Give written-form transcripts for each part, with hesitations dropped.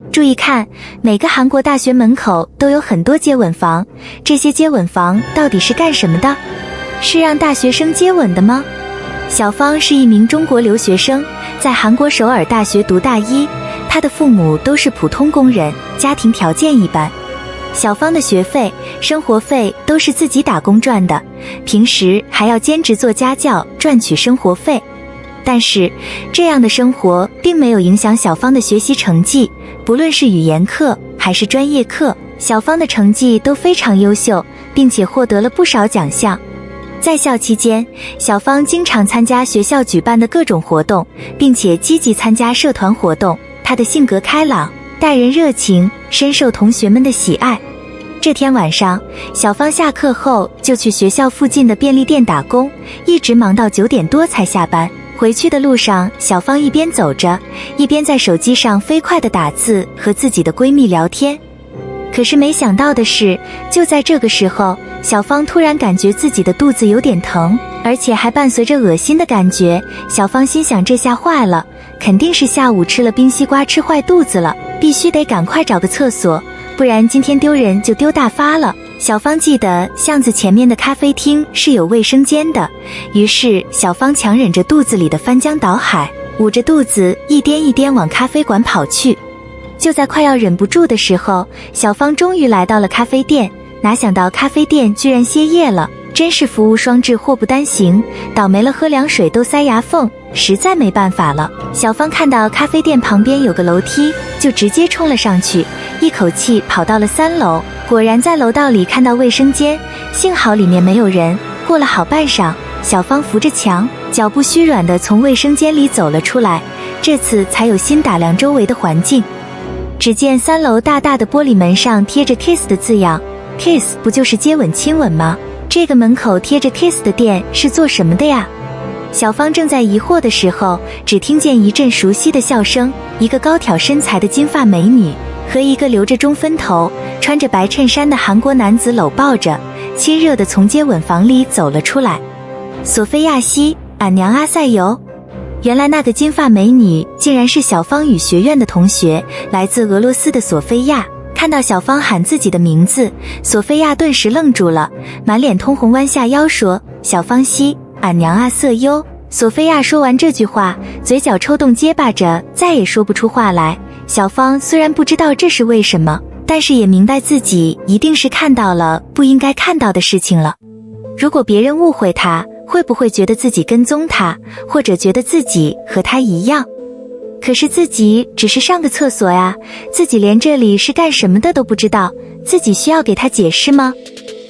注意看，每个韩国大学门口都有很多接吻房，这些接吻房到底是干什么的？是让大学生接吻的吗？小芳是一名中国留学生，在韩国首尔大学读大一，她的父母都是普通工人，家庭条件一般。小芳的学费、生活费都是自己打工赚的，平时还要兼职做家教赚取生活费。但是这样的生活并没有影响小芳的学习成绩，不论是语言课还是专业课，小芳的成绩都非常优秀，并且获得了不少奖项。在校期间，小芳经常参加学校举办的各种活动，并且积极参加社团活动。她的性格开朗，待人热情，深受同学们的喜爱。这天晚上，小芳下课后就去学校附近的便利店打工，一直忙到9点多才下班。回去的路上，小芳一边走着，一边在手机上飞快地打字，和自己的闺蜜聊天。可是没想到的是，就在这个时候，小芳突然感觉自己的肚子有点疼，而且还伴随着恶心的感觉。小芳心想，这下坏了，肯定是下午吃了冰西瓜吃坏肚子了，必须得赶快找个厕所，不然今天丢人就丢大发了。小芳记得巷子前面的咖啡厅是有卫生间的，于是小芳强忍着肚子里的翻江倒海，捂着肚子一颠一颠往咖啡馆跑去。就在快要忍不住的时候，小芳终于来到了咖啡店，哪想到咖啡店居然歇业了，真是服务双至祸不单行，倒霉了喝凉水都塞牙缝，实在没办法了。小芳看到咖啡店旁边有个楼梯，就直接冲了上去，一口气跑到了3楼，果然在楼道里看到卫生间，幸好里面没有人。过了好半晌，小芳扶着墙，脚步虚软地从卫生间里走了出来，这次才有心打量周围的环境。只见3楼大大的玻璃门上贴着 kiss 的字样， kiss 不就是接吻亲吻吗？这个门口贴着 kiss 的店是做什么的呀？小芳正在疑惑的时候，只听见一阵熟悉的笑声，一个高挑身材的金发美女和一个留着中分头、穿着白衬衫的韩国男子搂抱着，亲热地从接吻房里走了出来。索菲亚西，俺娘阿塞尤。原来那个金发美女竟然是小芳语学院的同学，来自俄罗斯的索菲亚。看到小芳喊自己的名字，索菲亚顿时愣住了，满脸通红，弯下腰说：小芳西，俺娘阿瑟优。索菲亚说完这句话，嘴角抽动，结巴着再也说不出话来。小芳虽然不知道这是为什么，但是也明白自己一定是看到了不应该看到的事情了。如果别人误会她，会不会觉得自己跟踪他，或者觉得自己和他一样？可是自己只是上个厕所呀，自己连这里是干什么的都不知道，自己需要给他解释吗？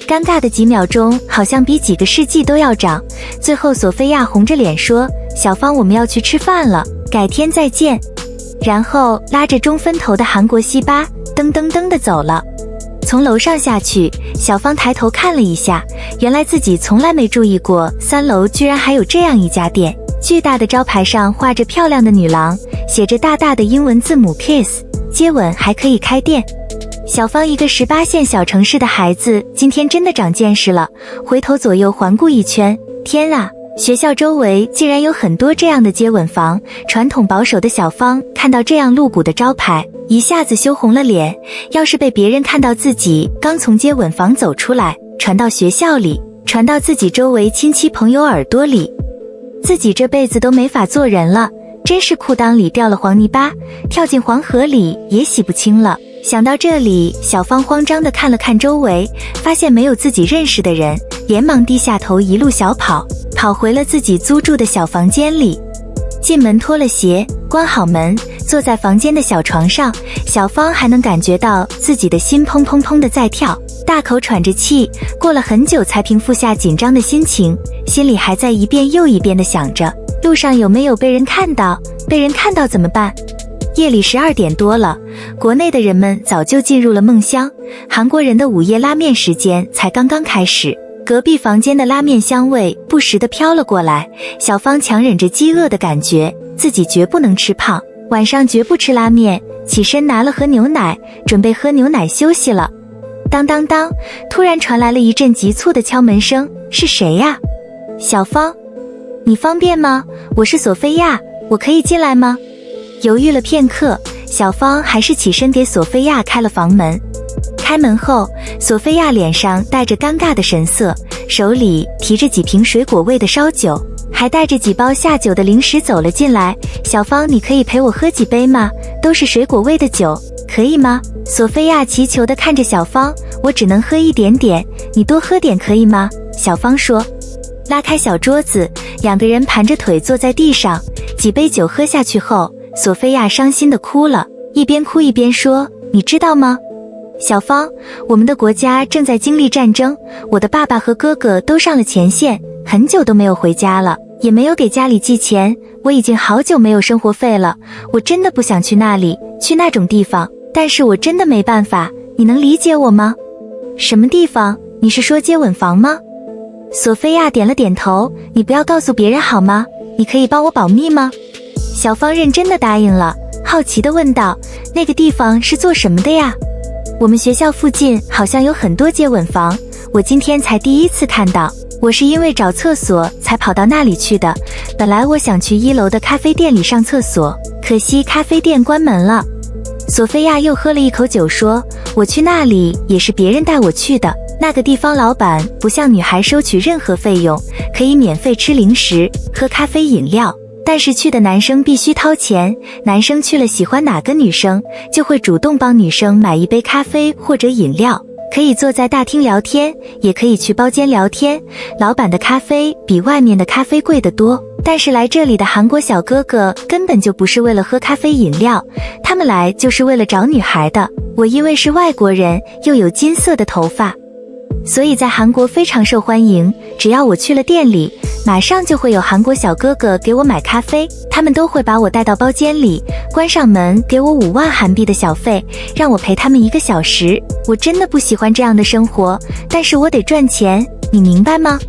尴尬的几秒钟好像比几个世纪都要长，最后索菲亚红着脸说：小芳，我们要去吃饭了，改天再见。然后拉着中分头的韩国西巴噔噔噔地走了。从楼上下去，小芳抬头看了一下，原来自己从来没注意过3楼居然还有这样一家店。巨大的招牌上画着漂亮的女郎，写着大大的英文字母 kiss， 接吻还可以开店。小芳一个18线小城市的孩子，今天真的长见识了，回头左右环顾一圈，天啊，学校周围竟然有很多这样的接吻房。传统保守的小芳看到这样露骨的招牌，一下子羞红了脸，要是被别人看到自己刚从接吻房走出来，传到学校里，传到自己周围亲戚朋友耳朵里，自己这辈子都没法做人了，真是裤裆里掉了黄泥巴，跳进黄河里也洗不清了。想到这里，小芳慌张地看了看周围，发现没有自己认识的人，连忙低下头一路小跑，跑回了自己租住的小房间里。进门脱了鞋，关好门，坐在房间的小床上，小芳还能感觉到自己的心砰砰砰地在跳，大口喘着气，过了很久才平复下紧张的心情，心里还在一遍又一遍地想着，路上有没有被人看到，被人看到怎么办？夜里12点多了，国内的人们早就进入了梦乡，韩国人的午夜拉面时间才刚刚开始。隔壁房间的拉面香味不时地飘了过来，小芳强忍着饥饿的感觉，自己绝不能吃胖，晚上绝不吃拉面，起身拿了盒牛奶，准备喝牛奶休息了。当当当，突然传来了一阵急促的敲门声，是谁呀？小芳，你方便吗？我是索菲亚，我可以进来吗？犹豫了片刻，小芳还是起身给索菲亚开了房门。开门后，索菲亚脸上带着尴尬的神色，手里提着几瓶水果味的烧酒，还带着几包下酒的零食走了进来。小芳，你可以陪我喝几杯吗？都是水果味的酒，可以吗？索菲亚祈求地看着小芳，我只能喝一点点，你多喝点可以吗？小芳说。拉开小桌子，两个人盘着腿坐在地上，几杯酒喝下去后，索菲亚伤心地哭了，一边哭一边说，你知道吗？小芳，我们的国家正在经历战争，我的爸爸和哥哥都上了前线，很久都没有回家了，也没有给家里寄钱，我已经好久没有生活费了，我真的不想去那里，去那种地方，但是我真的没办法，你能理解我吗？什么地方？你是说接吻房吗？索菲亚点了点头，你不要告诉别人好吗？你可以帮我保密吗？小芳认真地答应了，好奇地问道，那个地方是做什么的呀？我们学校附近好像有很多接吻房，我今天才第一次看到，我是因为找厕所才跑到那里去的，本来我想去1楼的咖啡店里上厕所，可惜咖啡店关门了。索菲亚又喝了一口酒说，我去那里也是别人带我去的，那个地方老板不向女孩收取任何费用，可以免费吃零食、喝咖啡饮料，但是去的男生必须掏钱，男生去了喜欢哪个女生，就会主动帮女生买一杯咖啡或者饮料，可以坐在大厅聊天，也可以去包间聊天，老板的咖啡比外面的咖啡贵得多，但是来这里的韩国小哥哥根本就不是为了喝咖啡饮料，他们来就是为了找女孩的。我因为是外国人，又有金色的头发，所以在韩国非常受欢迎，只要我去了店里，马上就会有韩国小哥哥给我买咖啡，他们都会把我带到包间里，关上门，给我5万韩币的小费，让我陪他们1个小时。我真的不喜欢这样的生活，但是我得赚钱，你明白吗？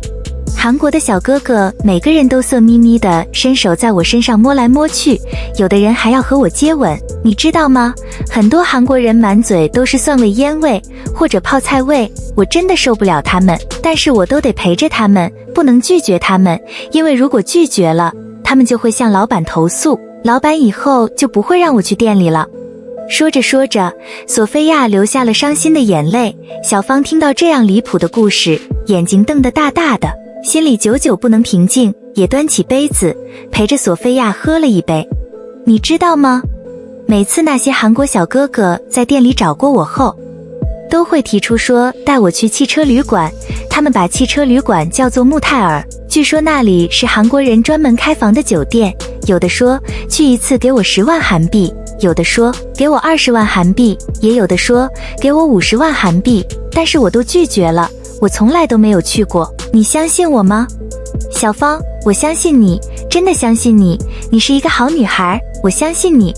韩国的小哥哥每个人都色眯眯的伸手在我身上摸来摸去，有的人还要和我接吻，你知道吗？很多韩国人满嘴都是蒜味、烟味或者泡菜味，我真的受不了他们，但是我都得陪着他们，不能拒绝他们，因为如果拒绝了，他们就会向老板投诉，老板以后就不会让我去店里了。说着说着，索菲亚流下了伤心的眼泪。小芳听到这样离谱的故事，眼睛瞪得大大的，心里久久不能平静，也端起杯子陪着索菲亚喝了一杯。你知道吗？每次那些韩国小哥哥在店里找过我后，都会提出说带我去汽车旅馆，他们把汽车旅馆叫做穆泰尔，据说那里是韩国人专门开房的酒店，有的说去一次给我10万韩币，有的说给我20万韩币，也有的说给我50万韩币，但是我都拒绝了，我从来都没有去过，你相信我吗？小芳，我相信你，真的相信你，你是一个好女孩，我相信你。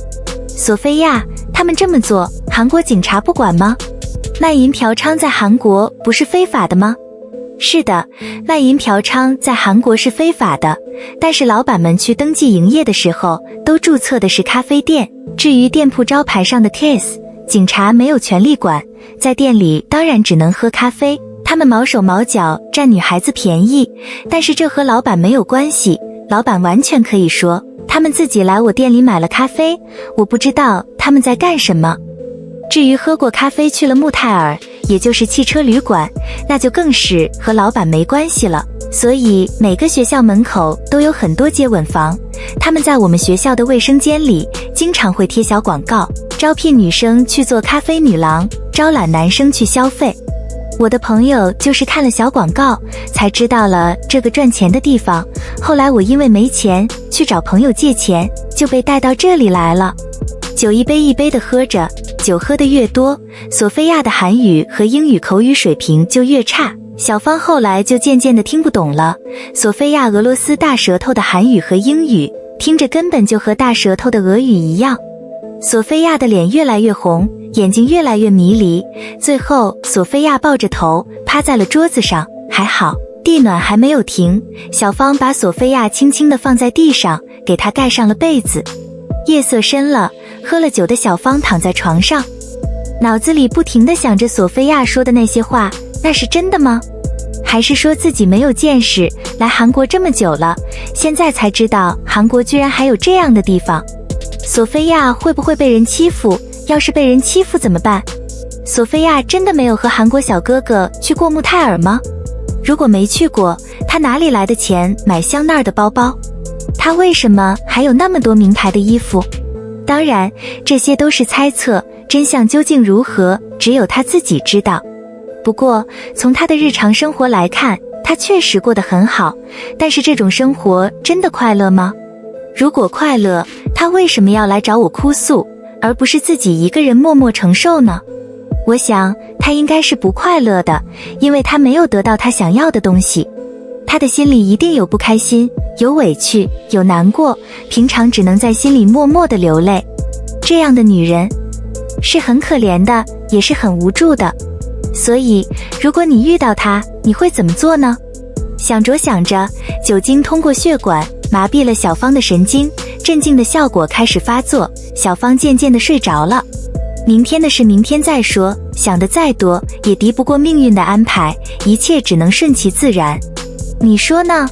索菲亚，他们这么做，韩国警察不管吗？卖淫嫖娼在韩国不是非法的吗？是的，卖淫嫖娼在韩国是非法的，但是老板们去登记营业的时候都注册的是咖啡店，至于店铺招牌上的 Kiss， 警察没有权利管，在店里当然只能喝咖啡，他们毛手毛脚占女孩子便宜，但是这和老板没有关系，老板完全可以说他们自己来我店里买了咖啡，我不知道他们在干什么。至于喝过咖啡去了穆泰尔，也就是汽车旅馆，那就更是和老板没关系了。所以每个学校门口都有很多接吻房，他们在我们学校的卫生间里经常会贴小广告，招聘女生去做咖啡女郎，招揽男生去消费。我的朋友就是看了小广告才知道了这个赚钱的地方，后来我因为没钱去找朋友借钱，就被带到这里来了。酒一杯一杯的喝着，酒喝得越多，索菲亚的韩语和英语口语水平就越差，小芳后来就渐渐地听不懂了。索菲亚俄罗斯大舌头的韩语和英语听着根本就和大舌头的俄语一样。索菲亚的脸越来越红，眼睛越来越迷离，最后索菲亚抱着头趴在了桌子上，还好地暖还没有停，小芳把索菲亚轻轻地放在地上，给她盖上了被子。夜色深了，喝了酒的小芳躺在床上，脑子里不停地想着索菲亚说的那些话，那是真的吗？还是说自己没有见识，来韩国这么久了，现在才知道韩国居然还有这样的地方。索菲亚会不会被人欺负？要是被人欺负怎么办？索菲亚真的没有和韩国小哥哥去过穆泰尔吗？如果没去过，她哪里来的钱买香奈儿的包包？她为什么还有那么多名牌的衣服？当然，这些都是猜测，真相究竟如何，只有她自己知道。不过，从她的日常生活来看，她确实过得很好，但是这种生活真的快乐吗？如果快乐，她为什么要来找我哭诉，而不是自己一个人默默承受呢？我想，她应该是不快乐的，因为她没有得到她想要的东西。她的心里一定有不开心，有委屈，有难过，平常只能在心里默默地流泪。这样的女人是很可怜的，也是很无助的。所以，如果你遇到她，你会怎么做呢？想着想着，酒精通过血管麻痹了小芳的神经，镇静的效果开始发作，小芳渐渐地睡着了。明天的事明天再说，想得再多也敌不过命运的安排，一切只能顺其自然。你说呢？